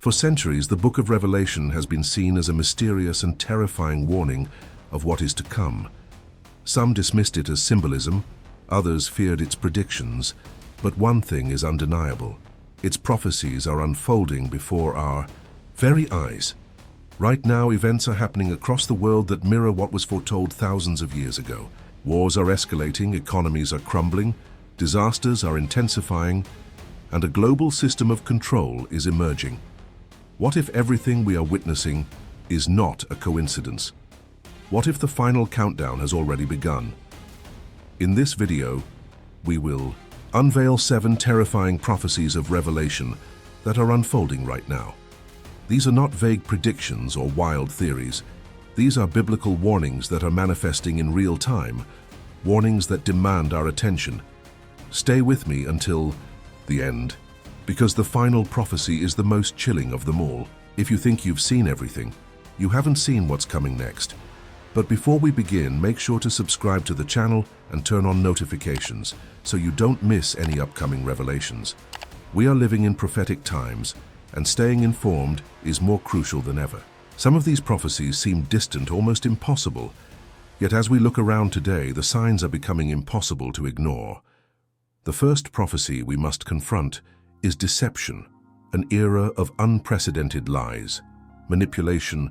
For centuries, the book of Revelation has been seen as a mysterious and terrifying warning of what is to come. Some dismissed it as symbolism, others feared its predictions, but one thing is undeniable. Its prophecies are unfolding before our very eyes. Right now, events are happening across the world that mirror what was foretold thousands of years ago. Wars are escalating, economies are crumbling, disasters are intensifying, and a global system of control is emerging. What if everything we are witnessing is not a coincidence? What if the final countdown has already begun? In this video, we will unveil 7 terrifying prophecies of Revelation that are unfolding right now. These are not vague predictions or wild theories. These are biblical warnings that are manifesting in real time, warnings that demand our attention. Stay with me until the end, because the final prophecy is the most chilling of them all. If you think you've seen everything, you haven't seen what's coming next. But before we begin, make sure to subscribe to the channel and turn on notifications so you don't miss any upcoming revelations. We are living in prophetic times, and staying informed is more crucial than ever. Some of these prophecies seem distant, almost impossible, yet as we look around today, the signs are becoming impossible to ignore. The first prophecy we must confront is deception, an era of unprecedented lies, manipulation,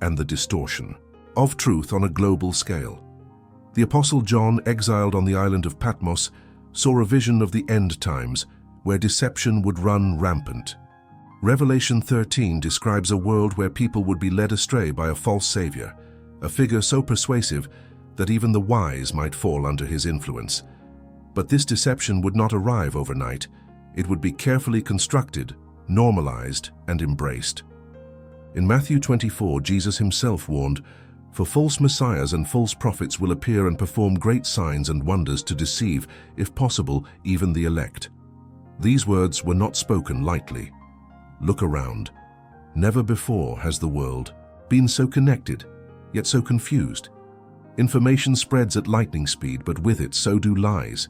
and the distortion of truth on a global scale. The Apostle John, exiled on the island of Patmos, saw a vision of the end times where deception would run rampant. Revelation 13 describes a world where people would be led astray by a false savior, a figure so persuasive that even the wise might fall under his influence. But this deception would not arrive overnight. It would be carefully constructed, normalized, and embraced. In Matthew 24, Jesus himself warned, "For false messiahs and false prophets will appear and perform great signs and wonders to deceive, if possible, even the elect." These words were not spoken lightly. Look around. Never before has the world been so connected, yet so confused. Information spreads at lightning speed, but with it, so do lies.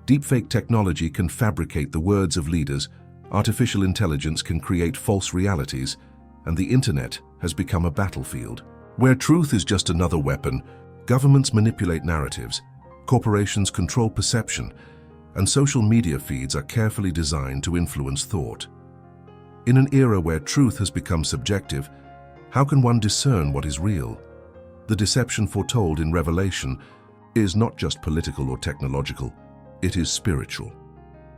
Deepfake technology can fabricate the words of leaders, artificial intelligence can create false realities, and the internet has become a battlefield. Where truth is just another weapon, governments manipulate narratives, corporations control perception, and social media feeds are carefully designed to influence thought. In an era where truth has become subjective, how can one discern what is real? The deception foretold in Revelation is not just political or technological, it is spiritual.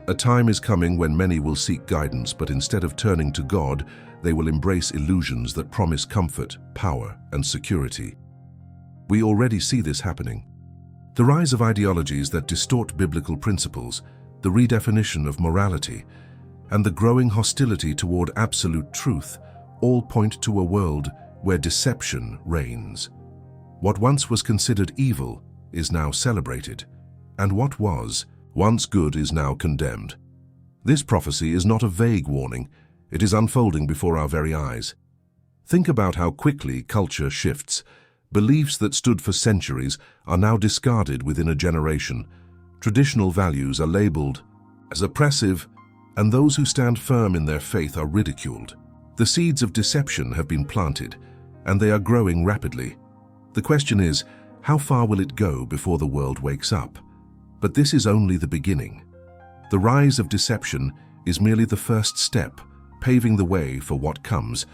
A time is coming when many will seek guidance, but instead of turning to God, they will embrace illusions that promise comfort, power, and security. We already see this happening. The rise of ideologies that distort biblical principles, the redefinition of morality, and the growing hostility toward absolute truth all point to a world where deception reigns. What once was considered evil is now celebrated, and what was once good is now condemned. This prophecy is not a vague warning, it is unfolding before our very eyes. Think about how quickly culture shifts. Beliefs that stood for centuries are now discarded within a generation. Traditional values are labeled as oppressive, and those who stand firm in their faith are ridiculed. The seeds of deception have been planted, and they are growing rapidly. The question is, how far will it go before the world wakes up? But this is only the beginning. The rise of deception is merely the first step, paving the way for what comes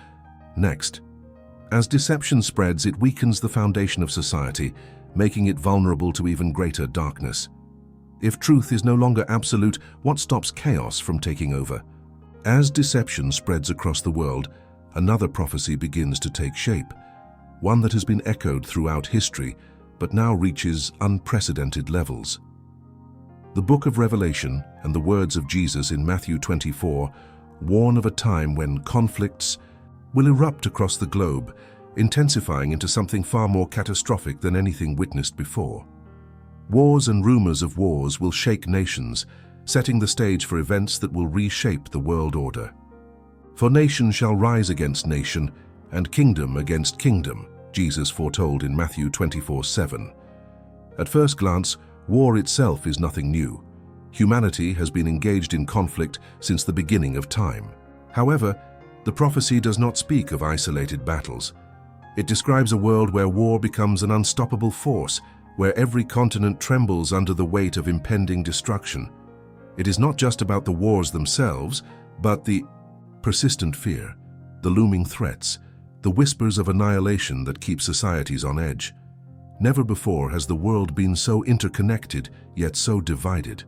next. As deception spreads, it weakens the foundation of society, making it vulnerable to even greater darkness. If truth is no longer absolute, what stops chaos from taking over? As deception spreads across the world, another prophecy begins to take shape, one that has been echoed throughout history, but now reaches unprecedented levels. The book of Revelation and the words of Jesus in Matthew 24 warn of a time when conflicts will erupt across the globe, intensifying into something far more catastrophic than anything witnessed before. Wars and rumors of wars will shake nations, setting the stage for events that will reshape the world order. For nation shall rise against nation, and kingdom against kingdom, Jesus foretold in Matthew 24:7. At first glance, war itself is nothing new. Humanity has been engaged in conflict since the beginning of time. However, The prophecy does not speak of isolated battles. It describes a world where war becomes an unstoppable force, where every continent trembles under the weight of impending destruction. It is not just about the wars themselves, but the persistent fear, the looming threats, the whispers of annihilation that keep societies on edge. Never before has the world been so interconnected, yet so divided.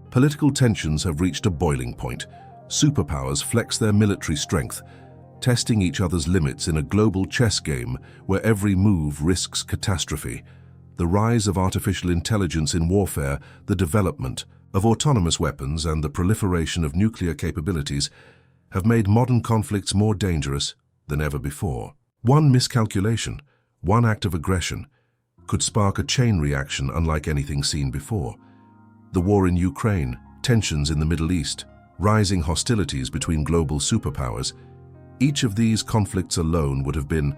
Political tensions have reached a boiling point. Superpowers flex their military strength, testing each other's limits in a global chess game where every move risks catastrophe. The rise of artificial intelligence in warfare, the development of autonomous weapons, and the proliferation of nuclear capabilities have made modern conflicts more dangerous than ever before. One miscalculation, one act of aggression, could spark a chain reaction unlike anything seen before. The war in Ukraine, tensions in the Middle East, rising hostilities between global superpowers, each of these conflicts alone would have been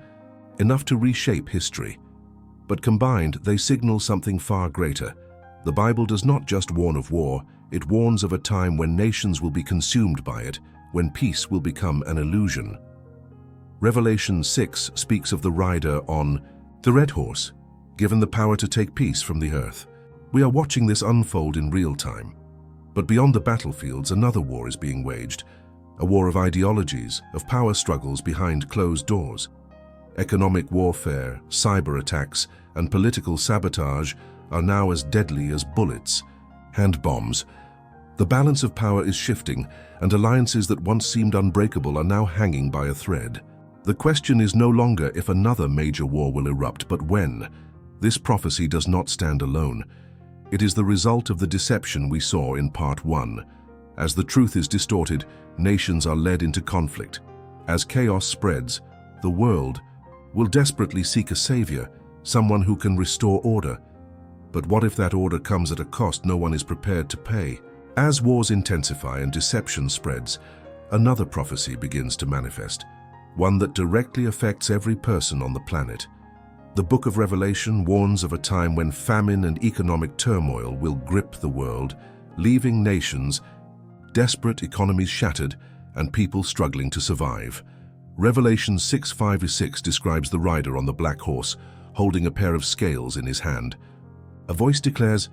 enough to reshape history. But combined, they signal something far greater. The Bible does not just warn of war, it warns of a time when nations will be consumed by it, when peace will become an illusion. Revelation 6 speaks of the rider on the red horse, given the power to take peace from the earth. We are watching this unfold in real time. But beyond the battlefields, another war is being waged, a war of ideologies, of power struggles behind closed doors. Economic warfare, cyber attacks, and political sabotage are now as deadly as bullets, hand bombs. The balance of power is shifting, and alliances that once seemed unbreakable are now hanging by a thread. The question is no longer if another major war will erupt, but when. This prophecy does not stand alone. It is the result of the deception we saw in part 1. As the truth is distorted, nations are led into conflict. As chaos spreads, the world will desperately seek a savior, someone who can restore order. But what if that order comes at a cost no one is prepared to pay? As wars intensify and deception spreads, another prophecy begins to manifest, one that directly affects every person on the planet. The book of Revelation warns of a time when famine and economic turmoil will grip the world, leaving nations desperate, economies shattered, and people struggling to survive. Revelation 6:5-6 describes the rider on the black horse, holding a pair of scales in his hand. A voice declares,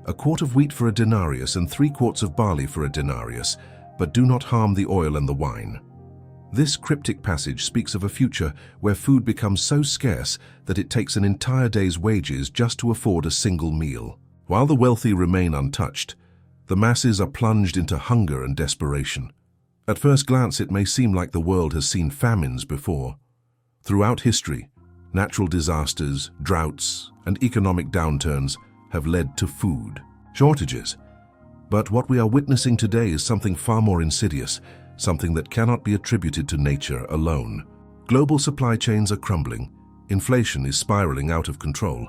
"A quart of wheat for a denarius and 3 quarts of barley for a denarius, but do not harm the oil and the wine." This cryptic passage speaks of a future where food becomes so scarce that it takes an entire day's wages just to afford a single meal. While the wealthy remain untouched, the masses are plunged into hunger and desperation. At first glance, it may seem like the world has seen famines before. Throughout history, natural disasters, droughts, and economic downturns have led to food shortages. But what we are witnessing today is something far more insidious, something that cannot be attributed to nature alone. Global supply chains are crumbling, inflation is spiraling out of control,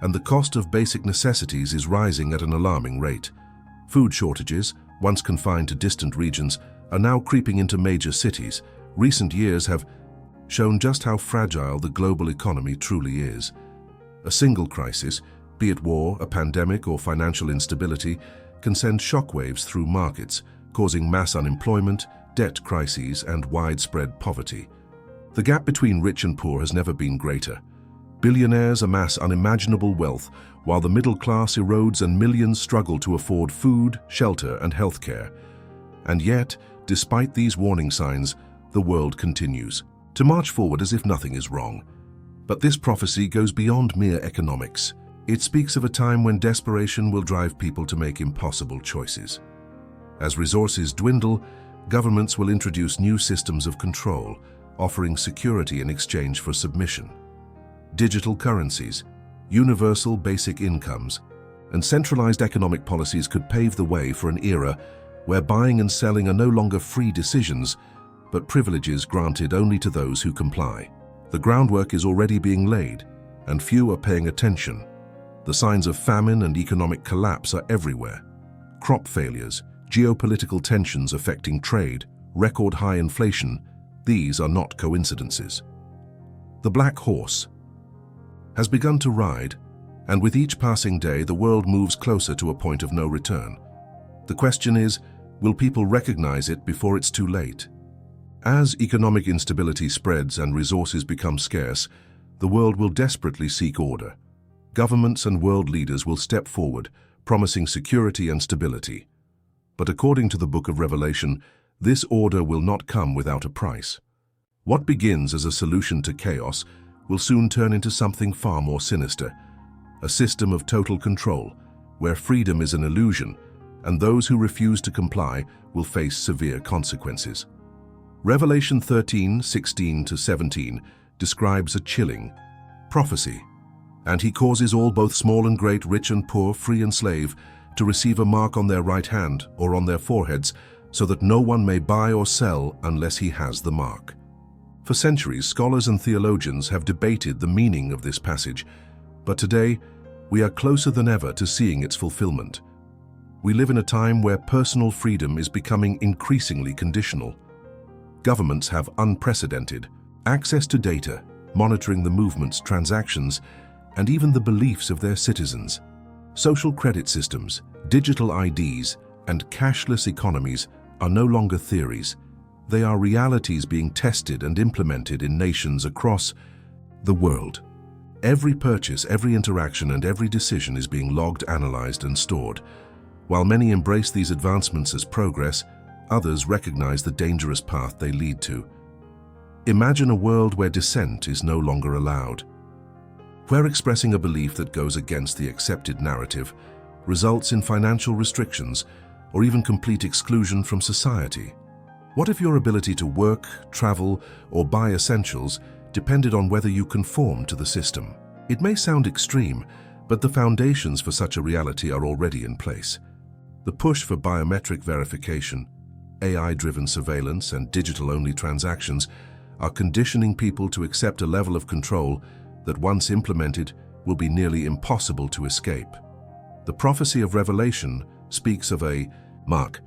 and the cost of basic necessities is rising at an alarming rate. Food shortages, once confined to distant regions, are now creeping into major cities. Recent years have shown just how fragile the global economy truly is. A single crisis, be it war, a pandemic, or financial instability, can send shockwaves through markets, causing mass unemployment, debt crises, and widespread poverty. The gap between rich and poor has never been greater. Billionaires amass unimaginable wealth, while the middle class erodes and millions struggle to afford food, shelter, and healthcare. And yet, despite these warning signs, the world continues to march forward as if nothing is wrong. But this prophecy goes beyond mere economics. It speaks of a time when desperation will drive people to make impossible choices. As resources dwindle, governments will introduce new systems of control, offering security in exchange for submission. Digital currencies, universal basic incomes, and centralized economic policies could pave the way for an era where buying and selling are no longer free decisions, but privileges granted only to those who comply. The groundwork is already being laid, and few are paying attention. The signs of famine and economic collapse are everywhere. Crop failures, geopolitical tensions affecting trade, record high inflation, these are not coincidences. The black horse has begun to ride, and with each passing day the world moves closer to a point of no return. The question is, will people recognize it before it's too late? As economic instability spreads and resources become scarce, the world will desperately seek order. Governments and world leaders will step forward, promising security and stability. But according to the Book of Revelation, this order will not come without a price. What begins as a solution to chaos will soon turn into something far more sinister, a system of total control, where freedom is an illusion, and those who refuse to comply will face severe consequences. Revelation 13:16-17 describes a chilling prophecy, and he causes all, both small and great, rich and poor, free and slave, to receive a mark on their right hand or on their foreheads, so that no one may buy or sell unless he has the mark. For centuries, scholars and theologians have debated the meaning of this passage, but today we are closer than ever to seeing its fulfillment. We live in a time where personal freedom is becoming increasingly conditional. Governments have unprecedented access to data, monitoring the movements, transactions, and even the beliefs of their citizens. Social credit systems, digital IDs, and cashless economies are no longer theories. They are realities being tested and implemented in nations across the world. Every purchase, every interaction, and every decision is being logged, analyzed, and stored. While many embrace these advancements as progress, others recognize the dangerous path they lead to. Imagine a world where dissent is no longer allowed, where expressing a belief that goes against the accepted narrative results in financial restrictions or even complete exclusion from society. What if your ability to work, travel, or buy essentials depended on whether you conform to the system? It may sound extreme, but the foundations for such a reality are already in place. The push for biometric verification, AI-driven surveillance, and digital-only transactions are conditioning people to accept a level of control that, once implemented, will be nearly impossible to escape. The prophecy of Revelation speaks of a mark,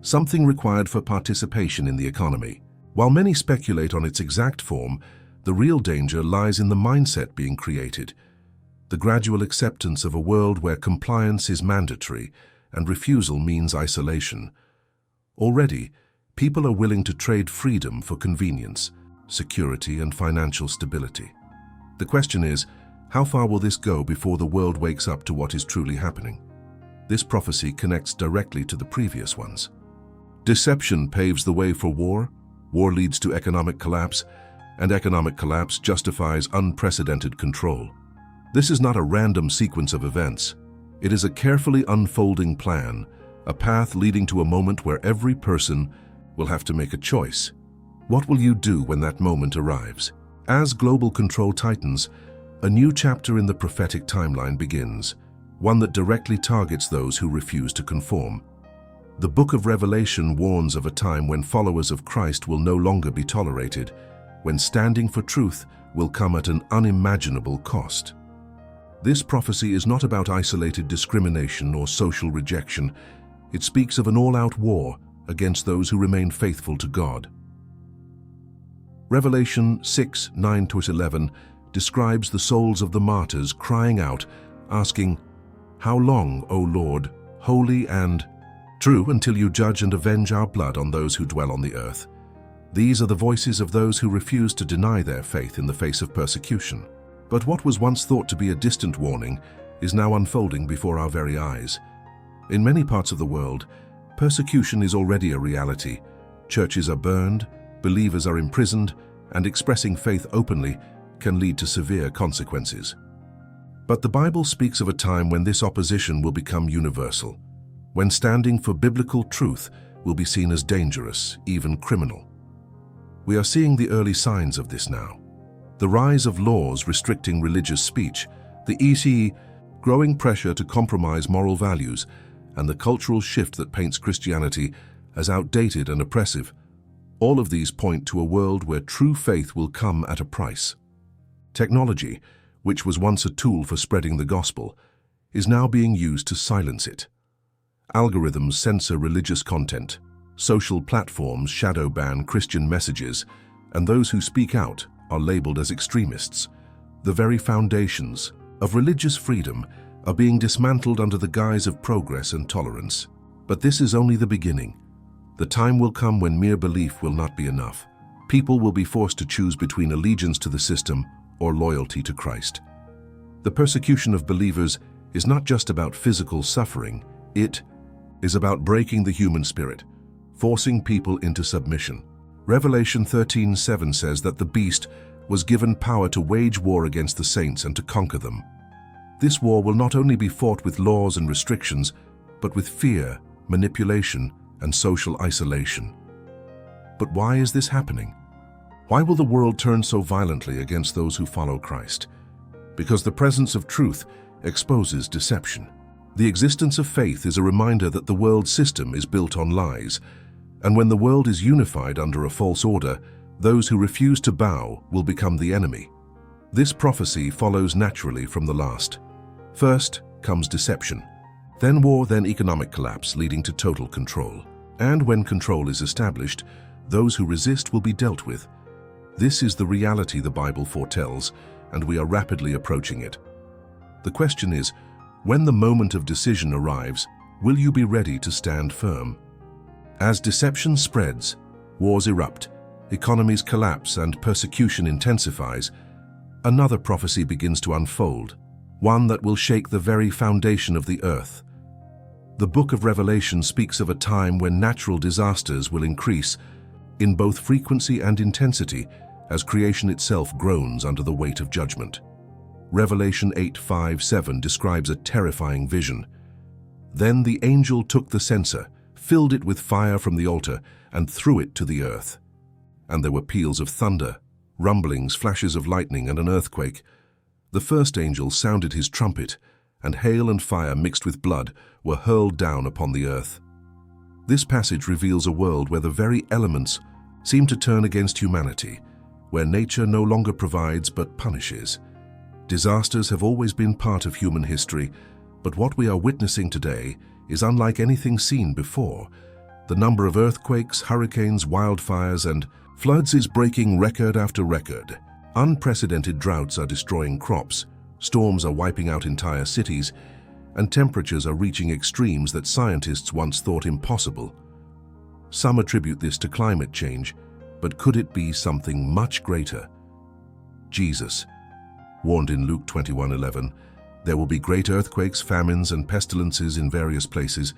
something required for participation in the economy. While many speculate on its exact form, the real danger lies in the mindset being created, the gradual acceptance of a world where compliance is mandatory and refusal means isolation. Already, people are willing to trade freedom for convenience, security, and financial stability. The question is, how far will this go before the world wakes up to what is truly happening? This prophecy connects directly to the previous ones. Deception paves the way for war, war leads to economic collapse, and economic collapse justifies unprecedented control. This is not a random sequence of events. It is a carefully unfolding plan, a path leading to a moment where every person will have to make a choice. What will you do when that moment arrives? As global control tightens, a new chapter in the prophetic timeline begins, one that directly targets those who refuse to conform. The Book of Revelation warns of a time when followers of Christ will no longer be tolerated, when standing for truth will come at an unimaginable cost. This prophecy is not about isolated discrimination or social rejection. It speaks of an all-out war against those who remain faithful to God. Revelation 6:9-11 describes the souls of the martyrs crying out, asking, "How long, O Lord, holy and true, until you judge and avenge our blood on those who dwell on the earth?" These are the voices of those who refuse to deny their faith in the face of persecution. But what was once thought to be a distant warning is now unfolding before our very eyes. In many parts of the world, persecution is already a reality. Churches are burned, believers are imprisoned, and expressing faith openly can lead to severe consequences. But the Bible speaks of a time when this opposition will become universal, when standing for biblical truth will be seen as dangerous, even criminal. We are seeing the early signs of this now. The rise of laws restricting religious speech, the growing pressure to compromise moral values, and the cultural shift that paints Christianity as outdated and oppressive. All of these point to a world where true faith will come at a price. Technology, which was once a tool for spreading the gospel, is now being used to silence it. Algorithms censor religious content, social platforms shadow ban Christian messages, and those who speak out are labeled as extremists. The very foundations of religious freedom are being dismantled under the guise of progress and tolerance. But this is only the beginning. The time will come when mere belief will not be enough. People will be forced to choose between allegiance to the system or loyalty to Christ. The persecution of believers is not just about physical suffering, it is about breaking the human spirit, forcing people into submission. Revelation 13:7 says that the beast was given power to wage war against the saints and to conquer them. This war will not only be fought with laws and restrictions, but with fear, manipulation, and social isolation. But why is this happening? Why will the world turn so violently against those who follow Christ? Because the presence of truth exposes deception. The existence of faith is a reminder that the world system is built on lies, and when the world is unified under a false order, those who refuse to bow will become the enemy. This prophecy follows naturally from the last. First comes deception, then war, then economic collapse, leading to total control. And when control is established, those who resist will be dealt with. This is the reality the Bible foretells, and we are rapidly approaching it. The question is, when the moment of decision arrives, will you be ready to stand firm? As deception spreads, wars erupt, economies collapse, and persecution intensifies, another prophecy begins to unfold, one that will shake the very foundation of the earth. The book of Revelation speaks of a time when natural disasters will increase in both frequency and intensity as creation itself groans under the weight of judgment. Revelation 8:5-7 describes a terrifying vision. Then the angel took the censer, filled it with fire from the altar, and threw it to the earth. And there were peals of thunder, rumblings, flashes of lightning, and an earthquake. The first angel sounded his trumpet, and hail and fire mixed with blood were hurled down upon the earth. This passage reveals a world where the very elements seem to turn against humanity, where nature no longer provides but punishes. Disasters have always been part of human history, but what we are witnessing today is unlike anything seen before. The number of earthquakes, hurricanes, wildfires, and floods is breaking record after record. Unprecedented droughts are destroying crops, storms are wiping out entire cities, and temperatures are reaching extremes that scientists once thought impossible. Some attribute this to climate change, but could it be something much greater? Jesus warned in Luke 21:11, "There will be great earthquakes, famines, and pestilences in various places,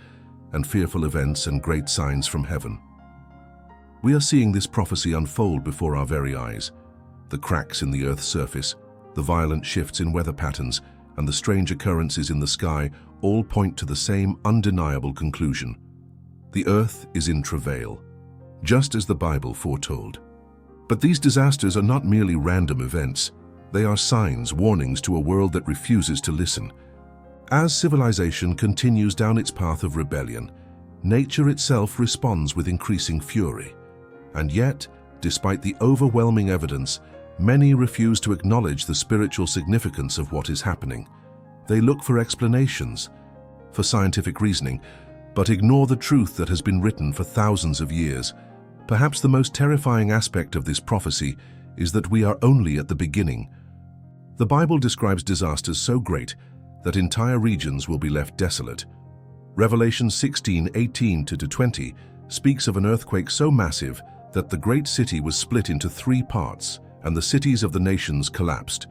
and fearful events and great signs from heaven." We are seeing this prophecy unfold before our very eyes. The cracks in the Earth's surface, the violent shifts in weather patterns, and the strange occurrences in the sky all point to the same undeniable conclusion. The Earth is in travail, just as the Bible foretold. But these disasters are not merely random events. They are signs, warnings to a world that refuses to listen. As civilization continues down its path of rebellion, nature itself responds with increasing fury. And yet, despite the overwhelming evidence, many refuse to acknowledge the spiritual significance of what is happening. They look for explanations, for scientific reasoning, but ignore the truth that has been written for thousands of years. Perhaps the most terrifying aspect of this prophecy is that we are only at the beginning. The Bible describes disasters so great that entire regions will be left desolate. Revelation 16:18-20 speaks of an earthquake so massive that the great city was split into 3 parts, and the cities of the nations collapsed.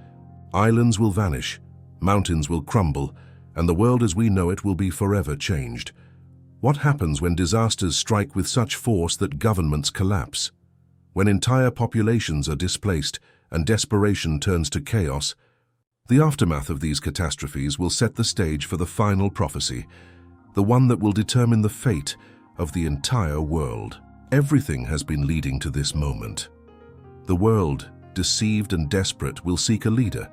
Islands will vanish, mountains will crumble, and the world as we know it will be forever changed. What happens when disasters strike with such force that governments collapse? When entire populations are displaced and desperation turns to chaos? The aftermath of these catastrophes will set the stage for the final prophecy, the one that will determine the fate of the entire world. Everything has been leading to this moment. The world, deceived and desperate, will seek a leader,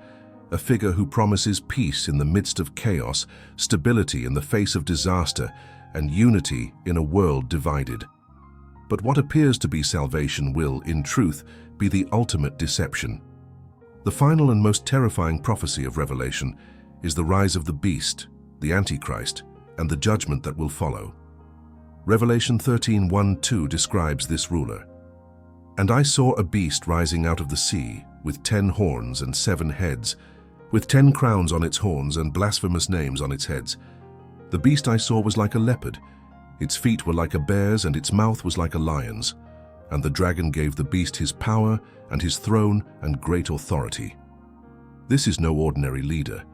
a figure who promises peace in the midst of chaos, stability in the face of disaster, and unity in a world divided. But what appears to be salvation will, in truth, be the ultimate deception. The final and most terrifying prophecy of Revelation is the rise of the beast, the Antichrist, and the judgment that will follow. Revelation 13:1-2 describes this ruler. "And I saw a beast rising out of the sea, with 10 horns and 7 heads, with 10 crowns on its horns and blasphemous names on its heads. The beast I saw was like a leopard. Its feet were like a bear's, and its mouth was like a lion's. and the dragon gave the beast his power and his throne and great authority. This is no ordinary leader.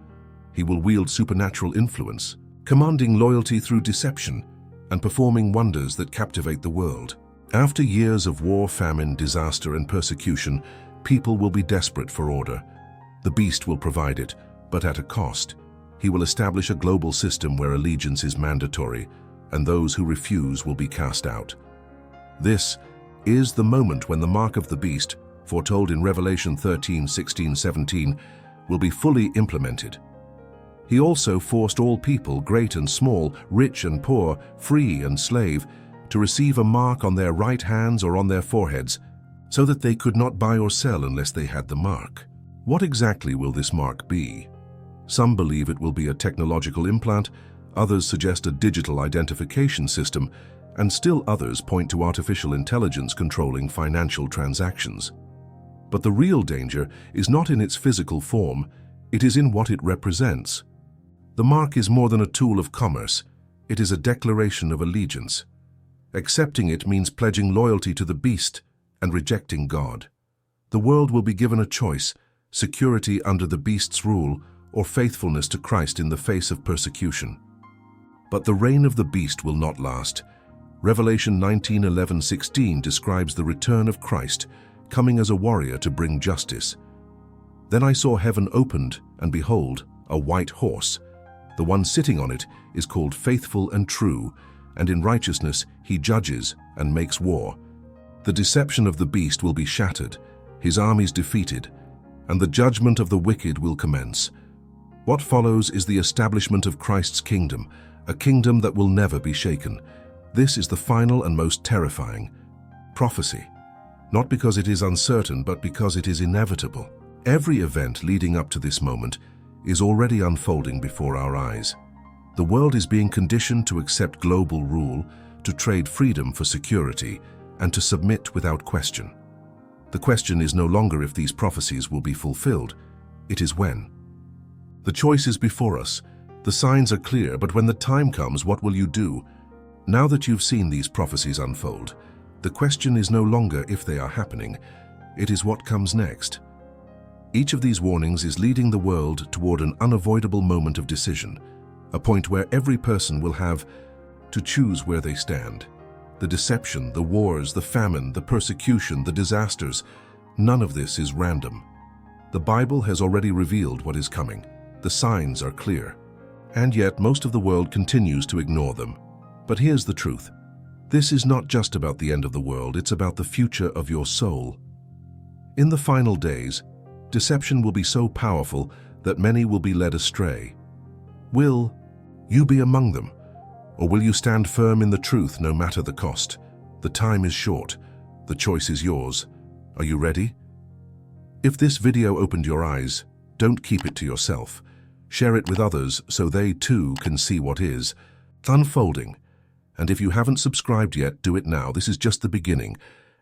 He will wield supernatural influence, commanding loyalty through deception and performing wonders that captivate the world. After years of war, famine, disaster, and persecution, people will be desperate for order. The beast will provide it, but at a cost. He will establish a global system where allegiance is mandatory, and those who refuse will be cast out. This is the moment when the mark of the beast, foretold in Revelation 13, 16, 17, will be fully implemented. He also forced all people, great and small, rich and poor, free and slave, to receive a mark on their right hands or on their foreheads, so that they could not buy or sell unless they had the mark. What exactly will this mark be? Some believe it will be a technological implant, others suggest a digital identification system, and still others point to artificial intelligence controlling financial transactions. But the real danger is not in its physical form, it is in what it represents. The mark is more than a tool of commerce, it is a declaration of allegiance. Accepting it means pledging loyalty to the beast and rejecting God. The world will be given a choice: security under the beast's rule or faithfulness to Christ in the face of persecution. But the reign of the beast will not last. Revelation 19:11-16 describes the return of Christ, coming as a warrior to bring justice. Then I saw heaven opened, and behold, a white horse. The one sitting on it is called Faithful and True, and in righteousness he judges and makes war. The deception of the beast will be shattered, his armies defeated, and the judgment of the wicked will commence. What follows is the establishment of Christ's kingdom, a kingdom that will never be shaken. This is the final and most terrifying prophecy, not because it is uncertain, but because it is inevitable. Every event leading up to this moment is already unfolding before our eyes. The world is being conditioned to accept global rule, to trade freedom for security, and to submit without question. The question is no longer if these prophecies will be fulfilled, it is when. The choice is before us. The signs are clear, but when the time comes, what will you do? Now that you've seen these prophecies unfold, the question is no longer if they are happening, it is what comes next. Each of these warnings is leading the world toward an unavoidable moment of decision, a point where every person will have to choose where they stand. The deception, the wars, the famine, the persecution, the disasters, none of this is random. The Bible has already revealed what is coming. The signs are clear. And yet most of the world continues to ignore them. But here's the truth. This is not just about the end of the world, it's about the future of your soul. In the final days, deception will be so powerful that many will be led astray. Will you be among them? Or will you stand firm in the truth no matter the cost? The time is short. The choice is yours. Are you ready? If this video opened your eyes, don't keep it to yourself. Share it with others so they too can see what is unfolding. And if you haven't subscribed yet, do it now. This is just the beginning,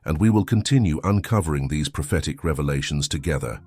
and we will continue uncovering these prophetic revelations together.